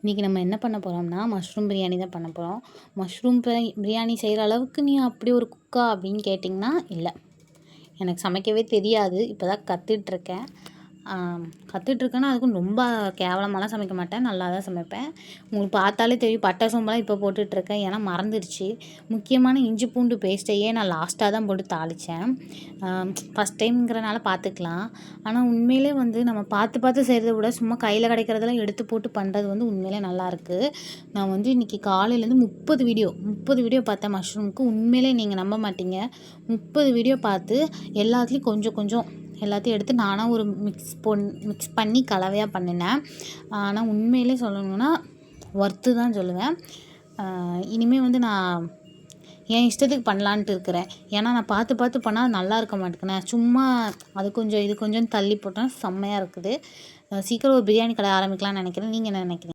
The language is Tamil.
இன்றைக்கி நம்ம என்ன பண்ண போகிறோம்னா மஷ்ரூம் பிரியாணி தான் பண்ண போகிறோம். மஷ்ரூம் பிரியாணி செய்கிற அளவுக்கு நீ அப்படி ஒரு குக்கா அப்படின்னு கேட்டிங்கன்னா இல்லை, எனக்கு சமைக்கவே தெரியாது. இப்போ தான் கற்றுட்ருக்கேன். கற்றுட்ருக்கேன்னா அதுக்கும் ரொம்ப கேவலமாலாம் சமைக்க மாட்டேன், நல்லா தான் சமைப்பேன். உங்களுக்கு பார்த்தாலே தெரியும், பட்டை சோம்பெல்லாம் இப்போ போட்டுட்ருக்கேன், ஏன்னா மறந்துடுச்சு. முக்கியமான இஞ்சி பூண்டு பேஸ்ட்டையே நான் லாஸ்ட்டாக தான் போட்டு தாளித்தேன். ஃபஸ்ட் டைம்ங்கிறனால பார்த்துக்கலாம். ஆனால் உண்மையிலே வந்து நம்ம பார்த்து பார்த்து செய்கிறத விட சும்மா கையில் கிடைக்கிறதெல்லாம் எடுத்து போட்டு பண்ணுறது வந்து உண்மையிலே நல்லாயிருக்கு. நான் வந்து இன்றைக்கி காலையிலேருந்து 30 வீடியோ பார்த்தேன் மஷ்ரூமுக்கு. உண்மையிலே நீங்கள் நம்ப மாட்டீங்க, 30 வீடியோ பார்த்து எல்லாத்துலேயும் கொஞ்சம் கொஞ்சம் எல்லாத்தையும் எடுத்து நானாக ஒரு மிக்ஸ் பண்ணி கலவையாக பண்ணினேன். ஆனால் உண்மையிலே சொல்லணுன்னா ஒர்த்து தான் சொல்லுவேன். இனிமேல் வந்து நான் என் இஷ்டத்துக்கு பண்ணலான்ட்டு இருக்கிறேன். ஏன்னா நான் பார்த்து பார்த்து பண்ணால் நல்லா இருக்க மாட்டேங்குண்ணே. சும்மா அது கொஞ்சம் இது கொஞ்சம் தள்ளி போட்டேன், செம்மையாக இருக்குது. சீக்கிரம் ஒரு பிரியாணி கடை ஆரம்பிக்கலாம்னு நினைக்கிறேன். நீங்கள் என்ன நினைக்கிறீங்க?